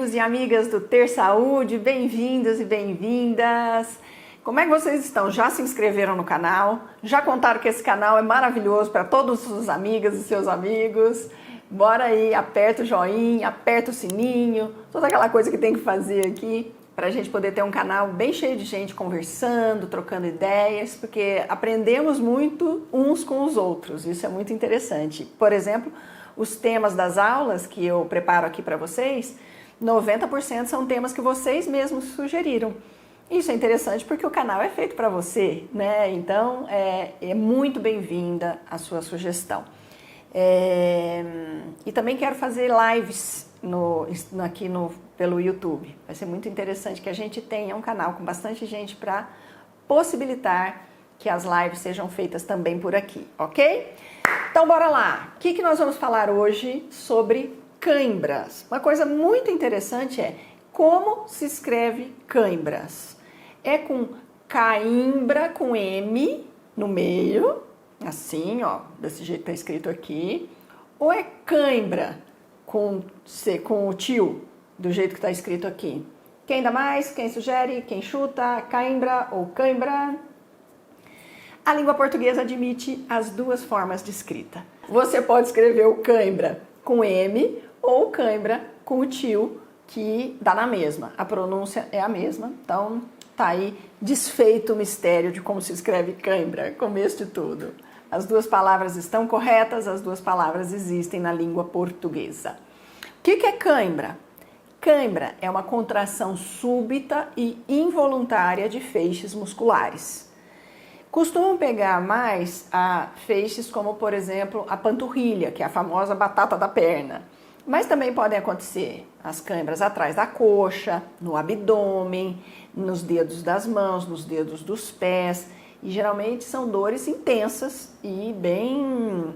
amigos e amigas do Ter Saúde, bem-vindos e bem-vindas. Como é que vocês estão? Já se inscreveram no canal? Já contaram que esse canal é maravilhoso para todos os amigas e seus amigos? Bora aí, aperta o joinha, aperta o sininho, toda aquela coisa que tem que fazer aqui para a gente poder ter um canal bem cheio de gente conversando, trocando ideias, porque aprendemos muito uns com os outros, isso é muito interessante. Por exemplo, os temas das aulas que eu preparo aqui para vocês, 90% são temas que vocês mesmos sugeriram. Isso é interessante porque o canal é feito para você, né? Então é muito bem-vinda a sua sugestão. E também quero fazer lives pelo YouTube. Vai ser muito interessante que a gente tenha um canal com bastante gente para possibilitar que as lives sejam feitas também por aqui, ok? Então bora lá! O que nós vamos falar hoje sobre cãibras? Uma coisa muito interessante é como se escreve cãibras. É com caimbra, com M no meio, assim, ó, desse jeito que tá escrito aqui, ou é cãibra com C, com o tio, do jeito que tá escrito aqui? Quem dá mais? Quem sugere? Quem chuta? Caimbra ou cãibra? A língua portuguesa admite as duas formas de escrita. Você pode escrever o cãibra com M ou cãibra com o tio, que dá na mesma. A pronúncia é a mesma, então tá aí desfeito o mistério de como se escreve cãibra, começo de tudo. As duas palavras estão corretas, as duas palavras existem na língua portuguesa. O que é cãibra? Cãibra é uma contração súbita e involuntária de feixes musculares. Costumam pegar mais a feixes como, por exemplo, a panturrilha, que é a famosa batata da perna. Mas também podem acontecer as cãibras atrás da coxa, no abdômen, nos dedos das mãos, nos dedos dos pés. E geralmente são dores intensas e bem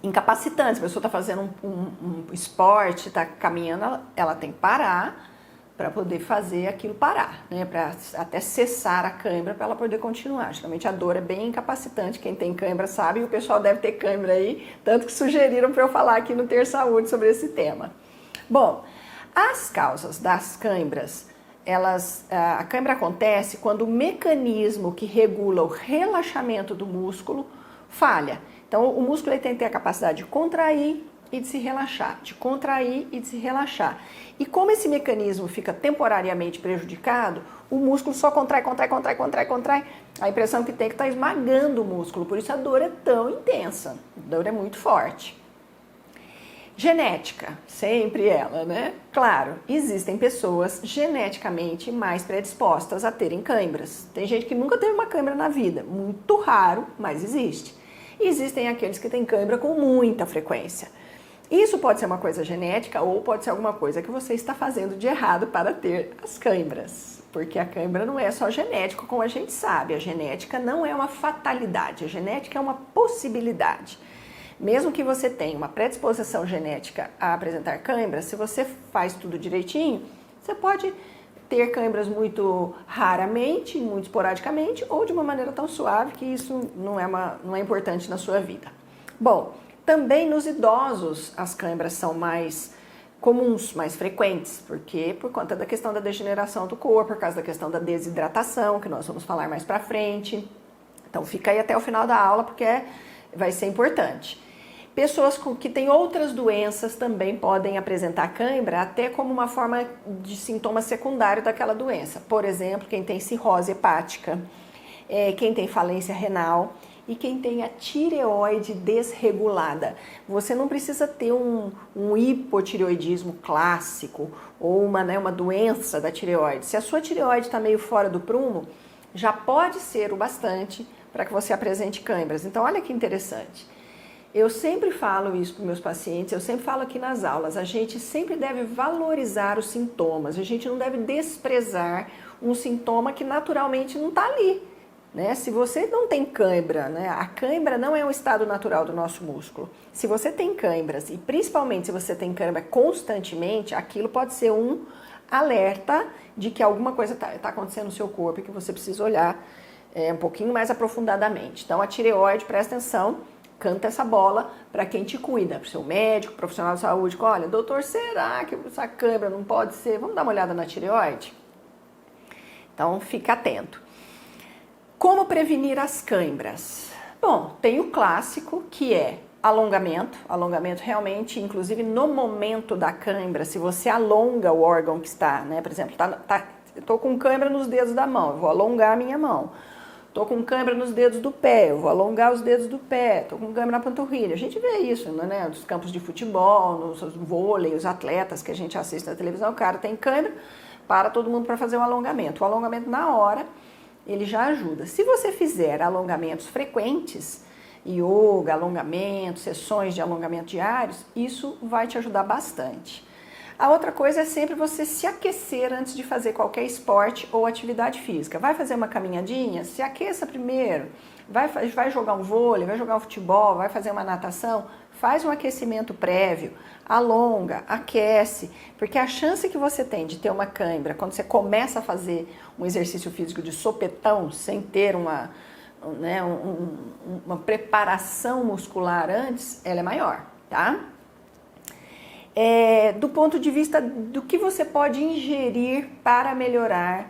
incapacitantes. A pessoa está fazendo um esporte, está caminhando, ela tem que parar para poder fazer aquilo parar, né? Para até cessar a cãibra para ela poder continuar. Geralmente a dor é bem incapacitante, quem tem cãibra sabe, e o pessoal deve ter cãibra aí, tanto que sugeriram para eu falar aqui no Ter Saúde sobre esse tema. Bom, as causas das cãibras, a cãibra acontece quando o mecanismo que regula o relaxamento do músculo falha. Então o músculo ele tem que ter a capacidade de contrair e de se relaxar, de contrair e de se relaxar. E como esse mecanismo fica temporariamente prejudicado, o músculo só contrai. A impressão que tem é que está esmagando o músculo, por isso a dor é tão intensa, a dor é muito forte. Genética, sempre ela, né? Claro, existem pessoas geneticamente mais predispostas a terem cãibras. Tem gente que nunca teve uma cãibra na vida, muito raro, mas existe. E existem aqueles que têm cãibra com muita frequência. Isso pode ser uma coisa genética ou pode ser alguma coisa que você está fazendo de errado para ter as cãibras. Porque a cãibra não é só genética, como a gente sabe. A genética não é uma fatalidade, a genética é uma possibilidade. Mesmo que você tenha uma predisposição genética a apresentar cãibras, se você faz tudo direitinho, você pode ter cãibras muito raramente, muito esporadicamente, ou de uma maneira tão suave que isso não é importante na sua vida. Bom, também nos idosos as cãibras são mais comuns, mais frequentes, porque por conta da questão da degeneração do corpo, por causa da questão da desidratação, que nós vamos falar mais pra frente. Então fica aí até o final da aula, porque vai ser importante. Pessoas que têm outras doenças também podem apresentar cãibra, até como uma forma de sintoma secundário daquela doença. Por exemplo, quem tem cirrose hepática, quem tem falência renal e quem tem a tireoide desregulada. Você não precisa ter um hipotireoidismo clássico ou uma doença da tireoide. Se a sua tireoide está meio fora do prumo, já pode ser o bastante para que você apresente cãibras. Então, olha que interessante. Eu sempre falo isso para os meus pacientes, eu sempre falo aqui nas aulas, a gente sempre deve valorizar os sintomas, a gente não deve desprezar um sintoma que naturalmente não está ali, né? Se você não tem cãibra, né? A cãibra não é um estado natural do nosso músculo. Se você tem cãibras, e principalmente se você tem cãibra constantemente, aquilo pode ser um alerta de que alguma coisa está acontecendo no seu corpo e que você precisa olhar um pouquinho mais aprofundadamente. Então a tireoide, presta atenção, canta essa bola para quem te cuida, para o seu médico, profissional de saúde. Olha, doutor, será que essa câimbra não pode ser? Vamos dar uma olhada na tireoide? Então, fica atento. Como prevenir as câimbras? Bom, tem o clássico que é alongamento. Alongamento realmente, inclusive no momento da câimbra, se você alonga o órgão que está, né? Por exemplo, eu tô com câimbra nos dedos da mão, eu vou alongar a minha mão. Tô com câimbra nos dedos do pé, eu vou alongar os dedos do pé. Tô com câimbra na panturrilha. A gente vê isso, né? Nos campos de futebol, nos vôlei, os atletas que a gente assiste na televisão, o cara tem câimbra, para todo mundo para fazer um alongamento. O alongamento na hora, ele já ajuda. Se você fizer alongamentos frequentes, yoga, alongamento, sessões de alongamento diários, isso vai te ajudar bastante. A outra coisa é sempre você se aquecer antes de fazer qualquer esporte ou atividade física. Vai fazer uma caminhadinha? Se aqueça primeiro. Vai jogar um vôlei, vai jogar um futebol, vai fazer uma natação? Faz um aquecimento prévio, alonga, aquece, porque a chance que você tem de ter uma cãibra quando você começa a fazer um exercício físico de sopetão, sem ter uma preparação muscular antes, ela é maior, tá? Do ponto de vista do que você pode ingerir para melhorar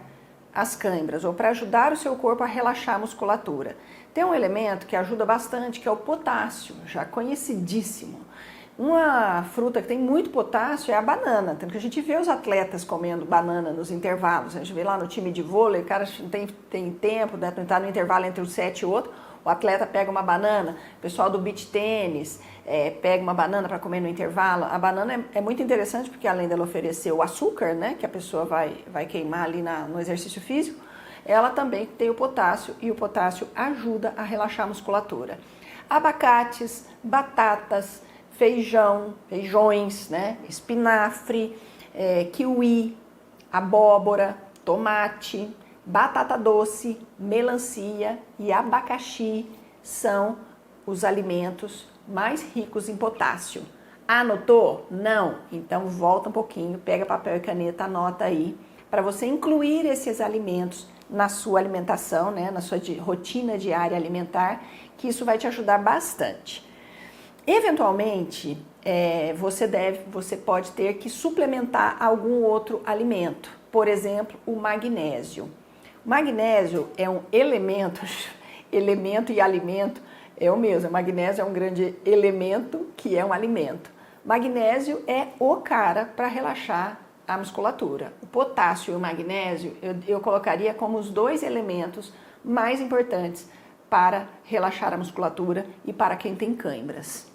as câimbras ou para ajudar o seu corpo a relaxar a musculatura. Tem um elemento que ajuda bastante, que é o potássio, já conhecidíssimo. Uma fruta que tem muito potássio é a banana, tanto que a gente vê os atletas comendo banana nos intervalos. A gente vê lá no time de vôlei, o cara tem tempo, né, tá no intervalo entre um set e outro, o atleta pega uma banana, o pessoal do beach tênis pega uma banana para comer no intervalo. A banana é muito interessante porque além dela oferecer o açúcar, né, que a pessoa vai queimar ali no exercício físico, ela também tem o potássio e o potássio ajuda a relaxar a musculatura. Abacates, batatas, feijões, né, espinafre, kiwi, abóbora, tomate, batata doce, melancia e abacaxi são os alimentos mais ricos em potássio. Anotou? Não? Então volta um pouquinho, pega papel e caneta, anota aí, para você incluir esses alimentos na sua alimentação, né, na sua rotina diária alimentar, que isso vai te ajudar bastante. Eventualmente, você pode ter que suplementar algum outro alimento, por exemplo, o magnésio. O magnésio é um elemento e alimento é o mesmo. O magnésio é um grande elemento que é um alimento. Magnésio é o cara para relaxar a musculatura. O potássio e o magnésio eu colocaria como os dois elementos mais importantes para relaxar a musculatura e para quem tem câimbras.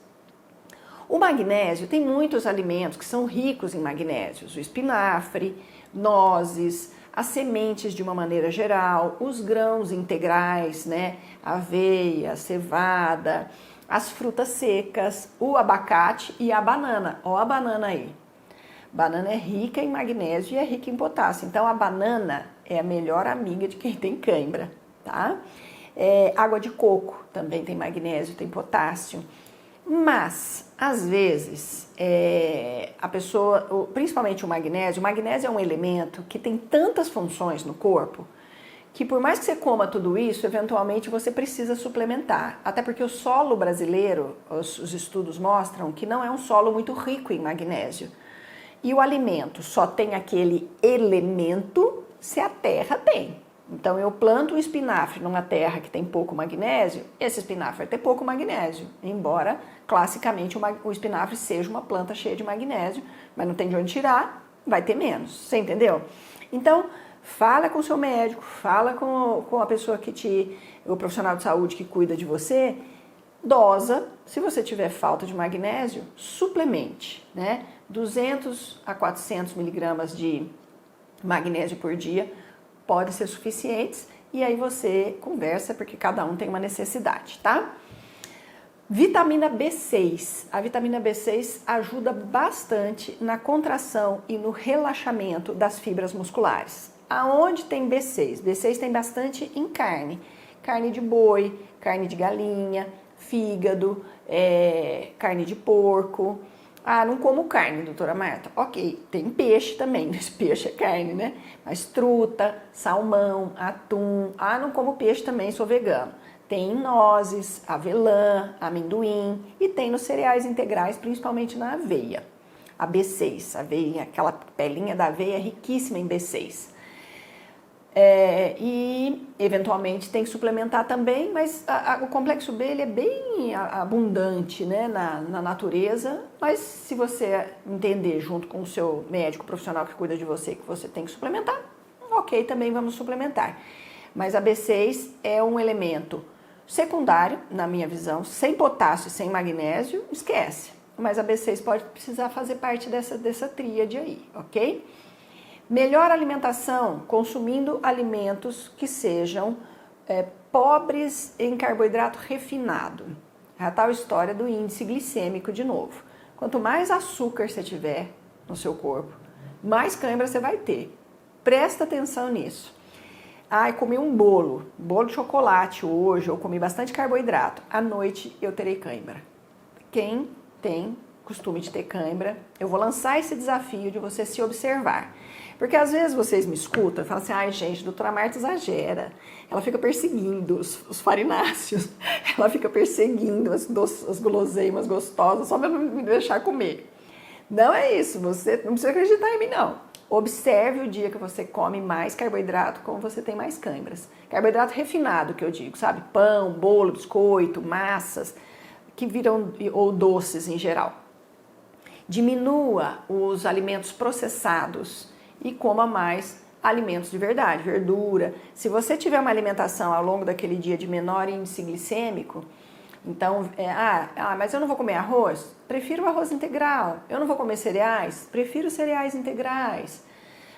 O magnésio, tem muitos alimentos que são ricos em magnésios, o espinafre, nozes, as sementes de uma maneira geral, os grãos integrais, né, aveia, cevada, as frutas secas, o abacate e a banana. Ó a banana aí. Banana é rica em magnésio e é rica em potássio. Então a banana é a melhor amiga de quem tem câimbra, tá? Água de coco também tem magnésio, tem potássio. Mas, às vezes, a pessoa, principalmente o magnésio é um elemento que tem tantas funções no corpo que por mais que você coma tudo isso, eventualmente você precisa suplementar. Até porque o solo brasileiro, os estudos mostram que não é um solo muito rico em magnésio. E o alimento só tem aquele elemento se a terra tem. Então, eu planto um espinafre numa terra que tem pouco magnésio, esse espinafre vai ter pouco magnésio, embora, classicamente, o espinafre seja uma planta cheia de magnésio, mas não tem de onde tirar, vai ter menos, você entendeu? Então, fala com o seu médico, fala com a pessoa o profissional de saúde que cuida de você, dosa, se você tiver falta de magnésio, suplemente, né? 200 a 400 miligramas de magnésio por dia, podem ser suficientes e aí você conversa porque cada um tem uma necessidade, tá? Vitamina B6. A vitamina B6 ajuda bastante na contração e no relaxamento das fibras musculares. Aonde tem B6? B6 tem bastante em carne. Carne de boi, carne de galinha, fígado, carne de porco, Ah, não como carne, doutora Marta. Ok, tem peixe também, mas peixe é carne, né? Mas truta, salmão, atum. Ah, não como peixe também, sou vegano. Tem nozes, avelã, amendoim e tem nos cereais integrais, principalmente na aveia. A B6, aveia, aquela pelinha da aveia é riquíssima em B6. E eventualmente tem que suplementar também, mas o complexo B ele é bem abundante, né, na natureza, mas se você entender junto com o seu médico profissional que cuida de você que você tem que suplementar, ok, também vamos suplementar. Mas a B6 é um elemento secundário, na minha visão, sem potássio e sem magnésio, esquece. Mas a B6 pode precisar fazer parte dessa tríade aí, ok? Melhor alimentação, consumindo alimentos que sejam pobres em carboidrato refinado. É a tal história do índice glicêmico de novo. Quanto mais açúcar você tiver no seu corpo, mais cãibra você vai ter. Presta atenção nisso. Ah, eu comi um bolo de chocolate hoje, eu comi bastante carboidrato. À noite eu terei cãibra. Quem tem costume de ter cãibra, eu vou lançar esse desafio de você se observar. Porque às vezes vocês me escutam e falam assim, ai gente, doutora Marta exagera. Ela fica perseguindo os farináceos, ela fica perseguindo as guloseimas gostosas só para não me deixar comer. Não é isso, você não precisa acreditar em mim não. Observe o dia que você come mais carboidrato, como você tem mais cãibras. Carboidrato refinado que eu digo, sabe? Pão, bolo, biscoito, massas, que viram, ou doces em geral. Diminua os alimentos processados e coma mais alimentos de verdade, verdura. Se você tiver uma alimentação ao longo daquele dia de menor índice glicêmico, então, mas eu não vou comer arroz? Prefiro o arroz integral. Eu não vou comer cereais? Prefiro cereais integrais.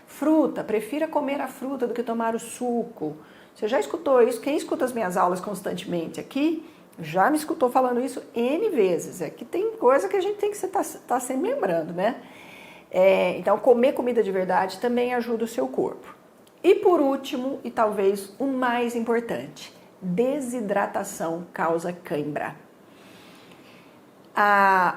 Fruta, prefira comer a fruta do que tomar o suco. Você já escutou isso? Quem escuta as minhas aulas constantemente aqui, já me escutou falando isso N vezes. É que tem coisa que a gente tem que estar sempre lembrando, né? Então, comer comida de verdade também ajuda o seu corpo. E por último, e talvez o mais importante, desidratação causa cãibra.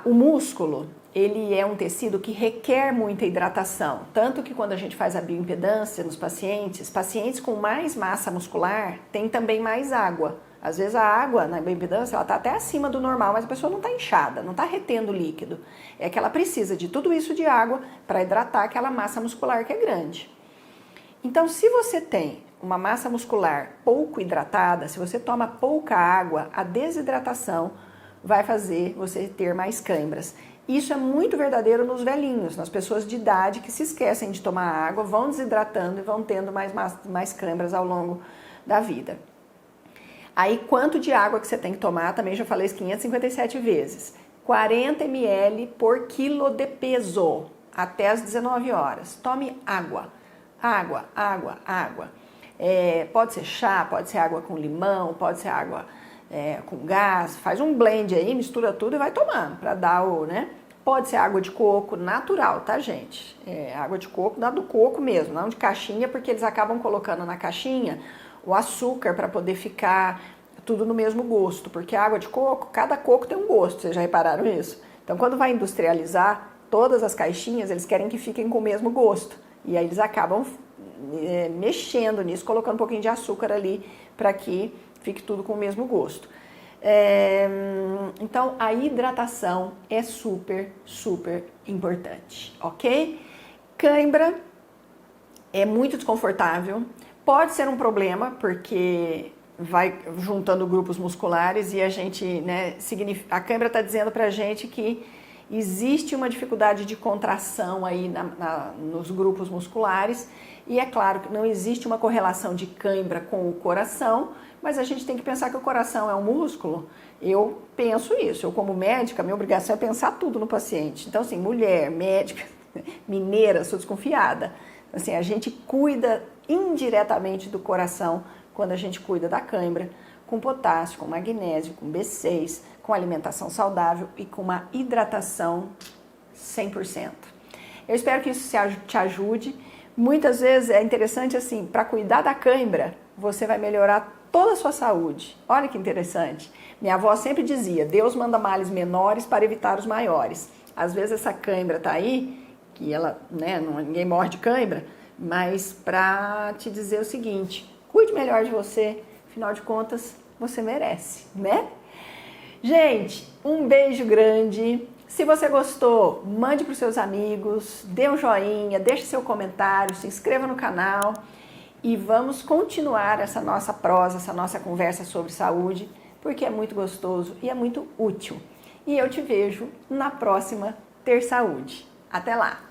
O músculo, ele é um tecido que requer muita hidratação, tanto que quando a gente faz a bioimpedância nos pacientes com mais massa muscular têm também mais água. Às vezes a água na bioimpedância ela está até acima do normal, mas a pessoa não está inchada, não está retendo líquido. É que ela precisa de tudo isso de água para hidratar aquela massa muscular que é grande. Então, se você tem uma massa muscular pouco hidratada, se você toma pouca água, a desidratação vai fazer você ter mais cãibras. Isso é muito verdadeiro nos velhinhos, nas pessoas de idade que se esquecem de tomar água, vão desidratando e vão tendo mais cãibras ao longo da vida. Aí, quanto de água que você tem que tomar, também já falei isso 557 vezes. 40 ml por quilo de peso, até as 19 horas. Tome água, água, água, água. Pode ser chá, pode ser água com limão, pode ser água com gás. Faz um blend aí, mistura tudo e vai tomando para dar né? Pode ser água de coco natural, tá, gente? Água de coco, do coco mesmo, não de caixinha, porque eles acabam colocando na caixinha o açúcar para poder ficar tudo no mesmo gosto, porque a água de coco, cada coco tem um gosto, vocês já repararam isso? Então, quando vai industrializar, todas as caixinhas, eles querem que fiquem com o mesmo gosto, e aí eles acabam mexendo nisso, colocando um pouquinho de açúcar ali, para que fique tudo com o mesmo gosto. Então, a hidratação é super, super importante, ok? Cãibra é muito desconfortável, pode ser um problema, porque vai juntando grupos musculares e a gente, né, a cãibra está dizendo pra gente que existe uma dificuldade de contração aí nos grupos musculares e é claro que não existe uma correlação de cãibra com o coração, mas a gente tem que pensar que o coração é um músculo. Eu penso isso, eu como médica, minha obrigação é pensar tudo no paciente. Então assim, mulher, médica, mineira, sou desconfiada. Assim, a gente cuida indiretamente do coração quando a gente cuida da cãibra, com potássio, com magnésio, com B6, com alimentação saudável e com uma hidratação 100%. Eu espero que isso te ajude. Muitas vezes é interessante assim, para cuidar da cãibra, você vai melhorar toda a sua saúde. Olha que interessante. Minha avó sempre dizia, Deus manda males menores para evitar os maiores. Às vezes essa cãibra tá aí, que ela, né, ninguém morre de cãibra, mas para te dizer o seguinte, cuide melhor de você, afinal de contas, você merece, né? Gente, um beijo grande. Se você gostou, mande para os seus amigos, dê um joinha, deixe seu comentário, se inscreva no canal e vamos continuar essa nossa prosa, essa nossa conversa sobre saúde, porque é muito gostoso e é muito útil. E eu te vejo na próxima Ter Saúde. Até lá!